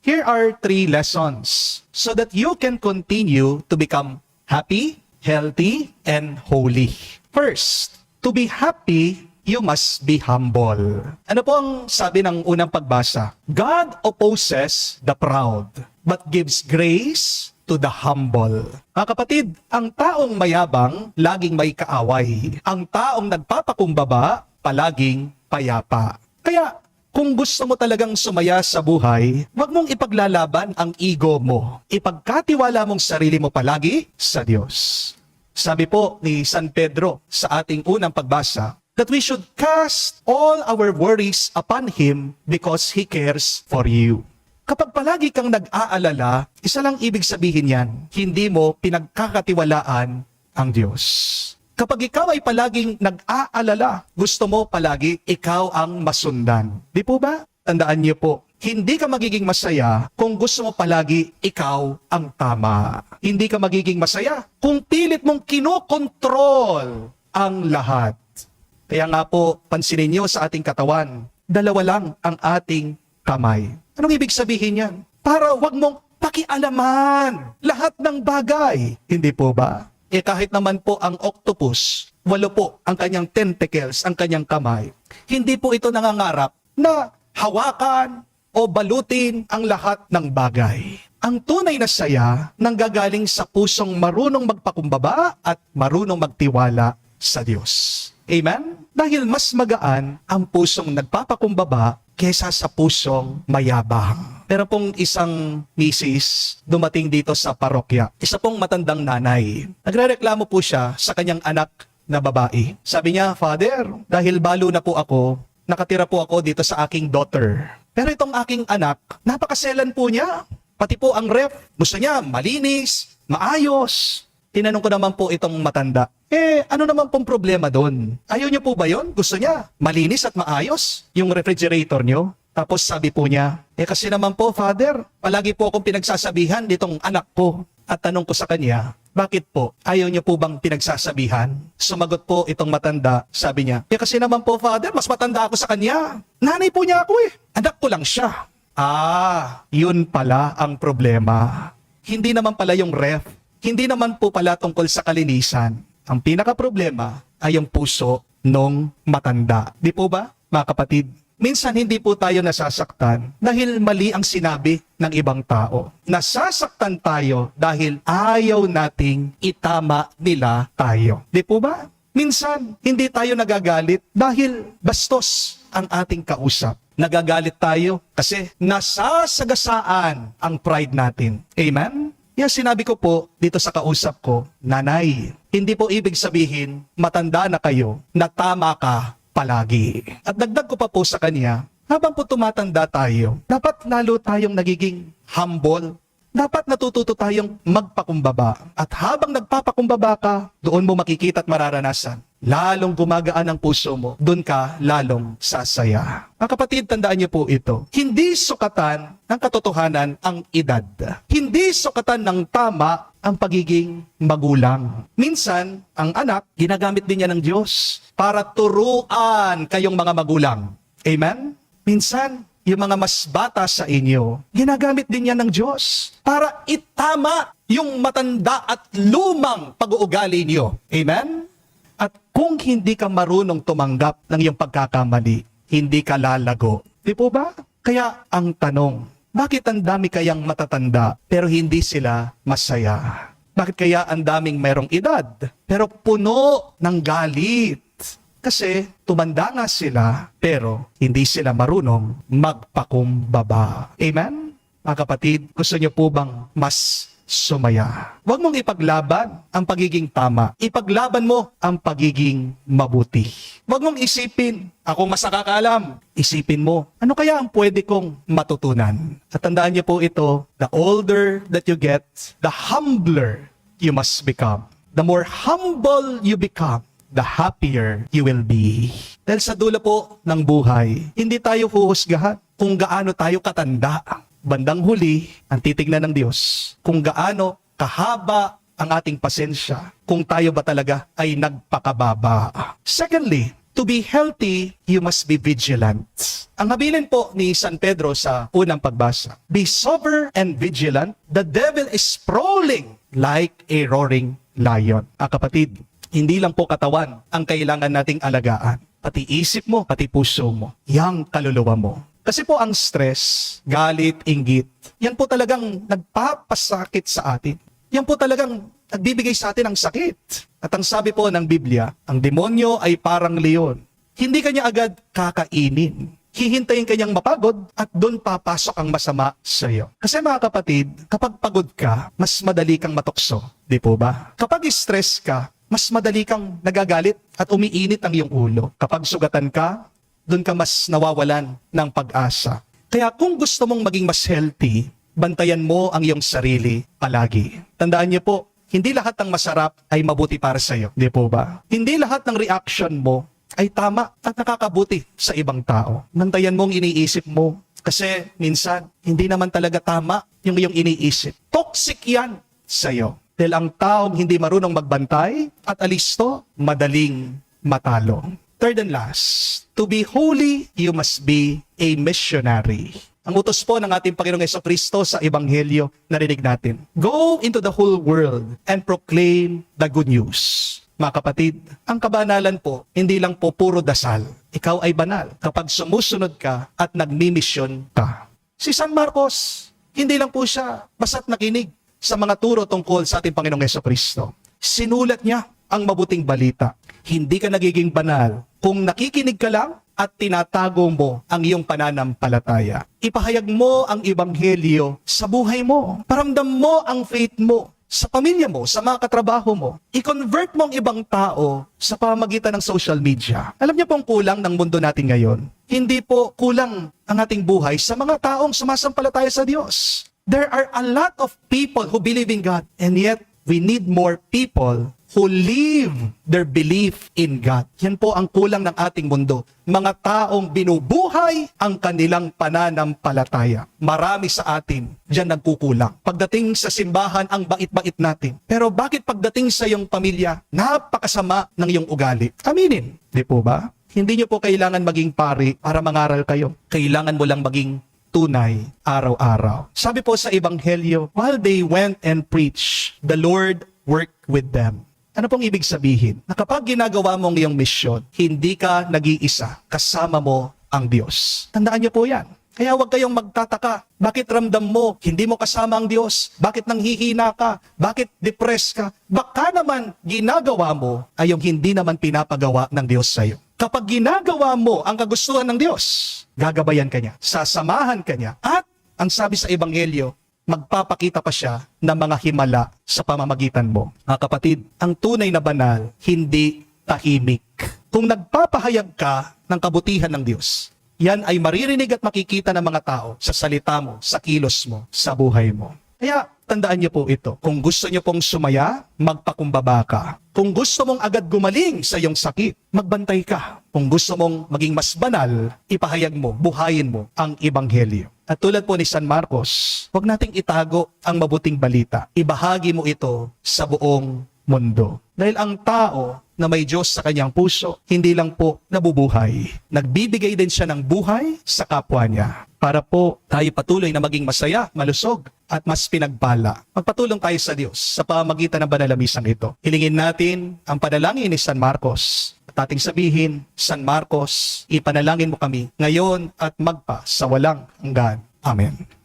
Here are 3 lessons so that you can continue to become happy, healthy, and holy. First, to be happy, you must be humble. Ano po ang sabi ng unang pagbasa? God opposes the proud, but gives grace to the humble. Mga kapatid, ang taong mayabang, laging may kaaway. Ang taong nagpapakumbaba, palaging payapa. Kaya, kung gusto mo talagang sumaya sa buhay, huwag mong ipaglalaban ang ego mo. Ipagkatiwala mong sarili mo palagi sa Diyos. Sabi po ni San Pedro sa ating unang pagbasa, that we should cast all our worries upon Him because He cares for you. Kapag palagi kang nag-aalala, isa lang ibig sabihin yan, hindi mo pinagkakatiwalaan ang Diyos. Kapag ikaw ay palaging nag-aalala, gusto mo palagi ikaw ang masundan. Di po ba? Tandaan niyo po, hindi ka magiging masaya kung gusto mo palagi ikaw ang tama. Hindi ka magiging masaya kung pilit mong kinokontrol ang lahat. Kaya nga po, pansinin niyo sa ating katawan, 2 lang ang ating kamay. Anong ibig sabihin yan? Para wag mong pakialaman lahat ng bagay. Hindi po ba? Kahit naman po ang octopus, 8 po ang kanyang tentacles, ang kanyang kamay. Hindi po ito nangangarap na hawakan o balutin ang lahat ng bagay. Ang tunay na saya nanggagaling sa pusong marunong magpakumbaba at marunong magtiwala sa Diyos. Amen? Dahil mas magaan ang pusong nagpapakumbaba kesa sa pusong mayabang. Pero pong isang misis dumating dito sa parokya, isa pong matandang nanay. Nagrereklamo po siya sa kanyang anak na babae. Sabi niya, Father, dahil balo na po ako, nakatira po ako dito sa aking daughter. Pero itong aking anak, napakaselan po niya. Pati po ang ref, gusto niya malinis, maayos. Tinanong ko naman po itong matanda, ano naman pong problema doon? Ayaw niyo po ba yon? Gusto niya malinis at maayos yung refrigerator niyo? Tapos sabi po niya, kasi naman po, Father, palagi po akong pinagsasabihan ditong anak ko. At tanong ko sa kanya, bakit po? Ayaw niyo po bang pinagsasabihan? Sumagot po itong matanda, sabi niya, kasi naman po, Father, mas matanda ako sa kanya. Nanay po niya ako Anak ko lang siya. Yun pala ang problema. Hindi naman pala yung ref. Hindi naman po pala tungkol sa kalinisan. Ang pinaka-problema ay yung puso nung matanda. Di po ba, mga kapatid? Minsan hindi po tayo nasasaktan dahil mali ang sinabi ng ibang tao. Nasasaktan tayo dahil ayaw nating itama nila tayo. Di po ba? Minsan hindi tayo nagagalit dahil bastos ang ating kausap. Nagagalit tayo kasi nasasagasaan ang pride natin. Amen? Yan sinabi ko po dito sa kausap ko, Nanay, hindi po ibig sabihin matanda na kayo na tama ka palagi. At dagdag ko pa po sa kanya, habang po tumatanda tayo, dapat lalo tayong nagiging humble. Dapat natututo tayong magpakumbaba. At habang nagpapakumbaba ka, doon mo makikita at mararanasan. Lalong gumagaan ang puso mo, doon ka lalong sasaya. Mga kapatid, tandaan niyo po ito. Hindi sukatan ng katotohanan ang edad. Hindi sukatan ng tama ang pagiging magulang. Minsan, ang anak, ginagamit din niya ng Diyos para turuan kayong mga magulang. Amen? Minsan, yung mga mas bata sa inyo, ginagamit din yan ng Diyos para itama yung matanda at lumang pag-uugali niyo. Amen? At kung hindi ka marunong tumanggap ng iyong pagkakamali, hindi ka lalago. Di po ba? Kaya ang tanong, bakit ang dami kayang matatanda pero hindi sila masaya? Bakit kaya ang daming merong edad pero puno ng galit? Kasi tumanda nga sila, pero hindi sila marunong magpakumbaba. Amen? Mga kapatid, gusto niyo po bang mas sumaya? Huwag mong ipaglaban ang pagiging tama. Ipaglaban mo ang pagiging mabuti. Huwag mong isipin, ako mas nakakaalam. Isipin mo, ano kaya ang pwede kong matutunan? At tandaan niyo po ito, the older that you get, the humbler you must become. The more humble you become, the happier you will be. Dahil sa dulo po ng buhay, hindi tayo huhusgahan kung gaano tayo katanda. Bandang huli, ang titignan ng Diyos, kung gaano kahaba ang ating pasensya, kung tayo ba talaga ay nagpakababa. Secondly, To be healthy, you must be vigilant. Ang habilin po ni San Pedro sa unang pagbasa, be sober and vigilant, the devil is prowling like a roaring lion. Kapatid, hindi lang po katawan ang kailangan nating alagaan, pati isip mo, pati puso mo, yang kaluluwa mo. Kasi po ang stress, galit, inggit, yan po talagang nagpapasakit sa atin. Yan po talagang nagbibigay sa atin ng sakit. At ang sabi po ng Biblia, ang demonyo ay parang leon. Hindi kanya agad kakainin. Hihintayin kanyang mapagod at doon papasok ang masama sa iyo. Kasi mga kapatid, kapag pagod ka, mas madali kang matukso. Di po ba? Kapag stress ka, mas madali kang nagagalit at umiinit ang iyong ulo. Kapag sugatan ka, doon ka mas nawawalan ng pag-asa. Kaya kung gusto mong maging mas healthy, bantayan mo ang iyong sarili palagi. Tandaan niyo po, hindi lahat ng masarap ay mabuti para sa iyo. Di po ba? Hindi lahat ng reaction mo ay tama at nakakabuti sa ibang tao. Bantayan mo ang iniisip mo. Kasi minsan, hindi naman talaga tama yung iyong iniisip. Toxic yan sa iyo. Dahil ang taong hindi marunong magbantay at alisto, madaling matalo. Third and last, to be holy, you must be a missionary. Ang utos po ng ating Panginoong Jesucristo sa Ebanghelyo, narinig natin. Go into the whole world and proclaim the good news. Mga kapatid, ang kabanalan po, hindi lang po puro dasal. Ikaw ay banal kapag sumusunod ka at nagmimisyon ka. Si San Marcos, hindi lang po siya basta't nakinig sa mga turo tungkol sa ating Panginoong Jesucristo. Sinulat niya ang mabuting balita. Hindi ka nagiging banal kung nakikinig ka lang at tinatago mo ang iyong pananampalataya. Ipahayag mo ang ebanghelyo sa buhay mo. Paramdam mo ang faith mo sa pamilya mo, sa mga katrabaho mo. I-convert mo ang ibang tao sa pamamagitan ng social media. Alam niyo po ang kulang ng mundo natin ngayon. Hindi po kulang ang ating buhay sa mga taong sumasampalataya sa Diyos. There are a lot of people who believe in God, and yet we need more people who live their belief in God. Yan po ang kulang ng ating mundo. Mga taong binubuhay ang kanilang pananampalataya. Marami sa atin diyan nagkukulang. Pagdating sa simbahan, ang bait-bait natin. Pero bakit pagdating sa iyong pamilya, napakasama ng iyong ugali? Aminin. Di po ba? Hindi niyo po kailangan maging pari para mangaral kayo. Kailangan mo lang maging tunay araw-araw. Sabi po sa Ebanghelyo, while they went and preached, the Lord worked with them. Ano pong ibig sabihin? Na kapag ginagawa mo ang iyong misyon, hindi ka nag-iisa, kasama mo ang Diyos. Tandaan niyo po yan. Kaya huwag kayong magtataka. Bakit ramdam mo, hindi mo kasama ang Diyos? Bakit nanghihina ka? Bakit depressed ka? Baka naman ginagawa mo ay yung hindi naman pinapagawa ng Diyos sa iyo. Kapag ginagawa mo ang kagustuhan ng Diyos, gagabayan ka niya, sasamahan ka niya, at ang sabi sa Ebanghelyo, magpapakita pa siya ng mga himala sa pamamagitan mo. Mga kapatid, ang tunay na banal, hindi tahimik. Kung nagpapahayag ka ng kabutihan ng Diyos, yan ay maririnig at makikita ng mga tao sa salita mo, sa kilos mo, sa buhay mo. Kaya tandaan niyo po ito. Kung gusto niyo pong sumaya, magpakumbaba ka. Kung gusto mong agad gumaling sa iyong sakit, magbantay ka. Kung gusto mong maging mas banal, ipahayag mo, buhayin mo ang Ebanghelyo. At tulad po ni San Marcos, huwag nating itago ang mabuting balita. Ibahagi mo ito sa buong mundo. Dahil ang tao na may Diyos sa kanyang puso, hindi lang po nabubuhay. Nagbibigay din siya ng buhay sa kapwa niya. Para po tayo patuloy na maging masaya, malusog, at mas pinagpala. Magpatulong tayo sa Diyos sa pamamagitan ng banal na misang ito. Hilingin natin ang panalangin ni San Marcos. At ating sabihin, San Marcos, ipanalangin mo kami ngayon at magpa sa walang hanggan. Amen.